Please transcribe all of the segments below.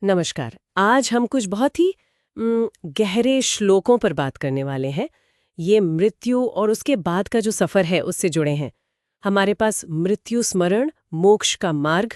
नमस्कार। आज हम कुछ बहुत ही गहरे श्लोकों पर बात करने वाले हैं। ये मृत्यु और उसके बाद का जो सफ़र है उससे जुड़े हैं। हमारे पास मृत्यु स्मरण मोक्ष का मार्ग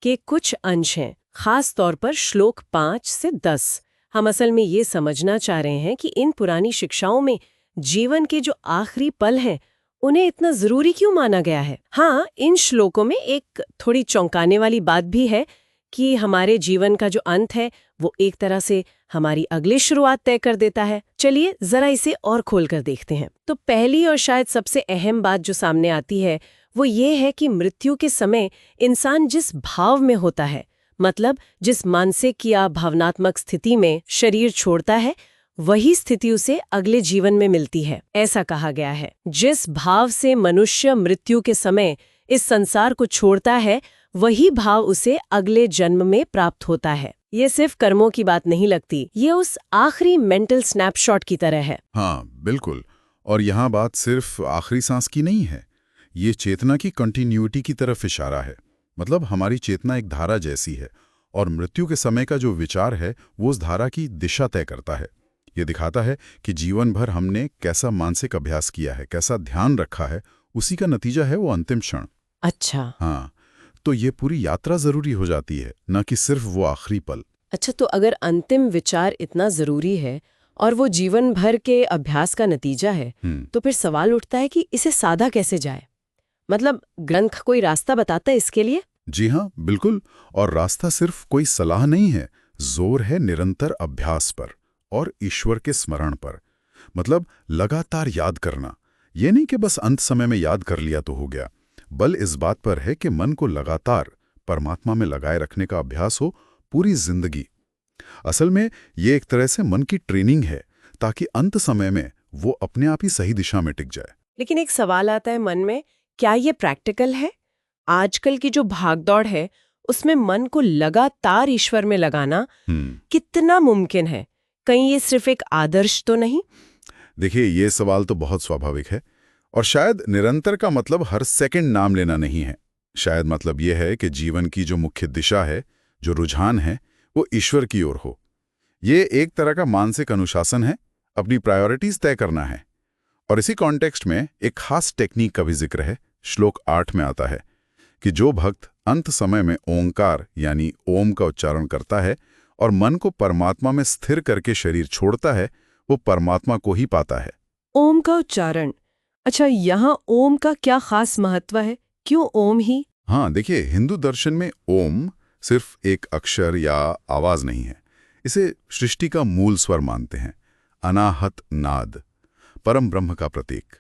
के कुछ अंश हैं, खास तौर पर श्लोक 5 से 10। हम असल में ये समझना चाह रहे हैं कि इन पुरानी शिक्षाओं में जीवन के जो आखिरी पल हैं उन्हें इतना ज़रूरी क्यों माना गया है। हाँ, इन श्लोकों में एक थोड़ी चौंकाने वाली बात भी है कि हमारे जीवन का जो अंत है वो एक तरह से हमारी अगली शुरुआत तय कर देता है। चलिए जरा इसे और खोलकर देखते हैं। तो पहली और शायद सबसे अहम बात जो सामने आती है वो ये है कि मृत्यु के समय इंसान जिस भाव में होता है, मतलब जिस मानसिक या भावनात्मक स्थिति में शरीर छोड़ता है, वही स्थिति उसे अगले जीवन में मिलती है। ऐसा कहा गया है, जिस भाव से मनुष्य मृत्यु के समय इस संसार को छोड़ता है वही भाव उसे अगले जन्म में प्राप्त होता है। ये सिर्फ कर्मों की बात नहीं लगती, ये उस आखिरी मेंटल स्नैपशॉट की तरह है। हाँ, बिल्कुल। और यहाँ बात सिर्फ आखिरी सांस की नहीं है, ये चेतना की कंटिन्यूटी की तरफ इशारा है। मतलब हमारी चेतना एक धारा जैसी है और मृत्यु के समय का जो विचार है वो उस धारा की दिशा तय करता है। ये दिखाता है कि जीवन भर हमने कैसा मानसिक अभ्यास किया है, कैसा ध्यान रखा है, उसी का नतीजा है वो अंतिम क्षण। अच्छा। हाँ, तो ये पूरी यात्रा जरूरी हो जाती है, न कि सिर्फ वो आखिरी पल। अच्छा, तो अगर अंतिम विचार इतना जरूरी है और वो जीवन भर के अभ्यास का नतीजा है, तो फिर सवाल उठता है कि इसे साधा कैसे जाए। मतलब ग्रंथ कोई रास्ता बताता है इसके लिए? जी हाँ, बिल्कुल। और रास्ता सिर्फ कोई सलाह नहीं है, जोर है निरंतर अभ्यास पर और ईश्वर के स्मरण पर। मतलब लगातार याद करना, ये नहीं कि बस अंत समय में याद कर लिया तो हो गया, बल इस बात पर है कि मन को लगातार परमात्मा में लगाए रखने का अभ्यास हो पूरी जिंदगी। असल में ये एक तरह से मन की ट्रेनिंग है ताकि अंत समय में वो अपने आप ही सही दिशा में टिक जाए। लेकिन एक सवाल आता है मन में, क्या ये प्रैक्टिकल है? आजकल की जो भागदौड़ है उसमें मन को लगातार ईश्वर में लगाना कितना मुमकिन है? कहीं ये सिर्फ एक आदर्श तो नहीं? देखिए, ये सवाल तो बहुत स्वाभाविक है। और शायद निरंतर का मतलब हर सेकंड नाम लेना नहीं है। शायद मतलब यह है कि जीवन की जो मुख्य दिशा है, जो रुझान है, वो ईश्वर की ओर हो। ये एक तरह का मानसिक अनुशासन है, अपनी प्रायोरिटीज तय करना है। और इसी कॉन्टेक्स्ट में एक खास टेक्निक का भी जिक्र है। श्लोक 8 में आता है कि जो भक्त अंत समय में ओंकार यानी ओम का उच्चारण करता है और मन को परमात्मा में स्थिर करके शरीर छोड़ता है, वो परमात्मा को ही पाता है। ओम का उच्चारण। अच्छा, यहाँ ओम का क्या खास महत्व है? क्यों ओम ही? हाँ, देखिए, हिंदू दर्शन में ओम सिर्फ एक अक्षर या आवाज नहीं है। इसे सृष्टि का मूल स्वर मानते हैं, अनाहत नाद, परम ब्रह्म का प्रतीक।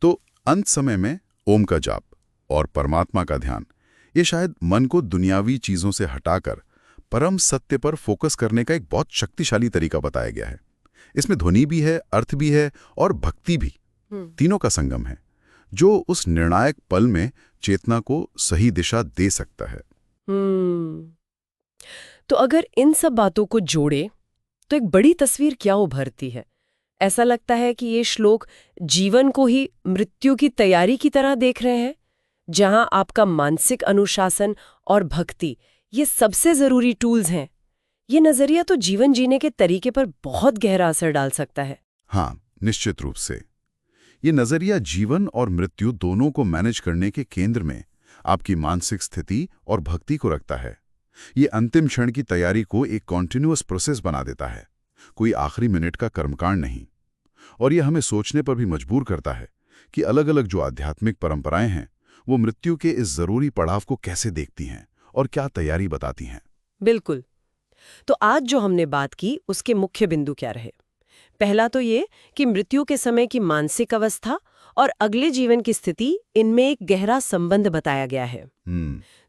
तो अंत समय में ओम का जाप और परमात्मा का ध्यान, ये शायद मन को दुनियावी चीजों से हटाकर परम सत्य पर फोकस करने का एक बहुत शक्तिशाली तरीका बताया गया है। इसमें ध्वनि भी है, अर्थ भी है और भक्ति भी, तीनों का संगम है, जो उस निर्णायक पल में चेतना को सही दिशा दे सकता है। तो अगर इन सब बातों को जोड़े तो एक बड़ी तस्वीर क्या उभरती है? ऐसा लगता है कि ये श्लोक जीवन को ही मृत्यु की तैयारी की तरह देख रहे हैं, जहां आपका मानसिक अनुशासन और भक्ति ये सबसे जरूरी टूल्स हैं। ये नजरिया तो जीवन जीने के तरीके पर बहुत गहरा असर डाल सकता है। हाँ, निश्चित रूप से। ये नजरिया जीवन और मृत्यु दोनों को मैनेज करने के केंद्र में आपकी मानसिक स्थिति और भक्ति को रखता है। ये अंतिम क्षण की तैयारी को एक कॉन्टिन्यूअस प्रोसेस बना देता है, कोई आखिरी मिनट का कर्मकांड नहीं। और ये हमें सोचने पर भी मजबूर करता है कि अलग अलग जो आध्यात्मिक परंपराएं हैं वो मृत्यु के इस जरूरी पड़ाव को कैसे देखती हैं और क्या तैयारी बताती हैं। बिल्कुल। तो आज जो हमने बात की उसके मुख्य बिंदु क्या रहे? पहला तो ये कि मृत्यु के समय की मानसिक अवस्था और अगले जीवन की स्थिति, इनमें एक गहरा संबंध बताया गया है।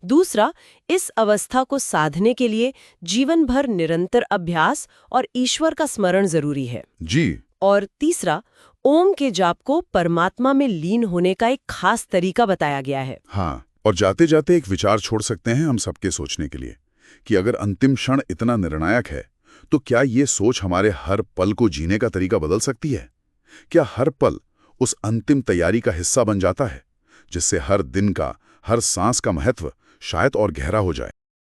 दूसरा, इस अवस्था को साधने के लिए जीवन भर निरंतर अभ्यास और ईश्वर का स्मरण जरूरी है जी। और तीसरा, ओम के जाप को परमात्मा में लीन होने का एक खास तरीका बताया गया है। हाँ, और जाते जाते एक विचार छोड़ सकते हैं हम सबके सोचने के लिए कि अगर अंतिम क्षण इतना निर्णायक है तो क्या ये सोच हमारे हर पल को जीने का तरीका बदल सकती है? क्या हर पल उस अंतिम तैयारी का हिस्सा बन जाता है, जिससे हर दिन का, हर सांस का महत्व शायद और गहरा हो जाए?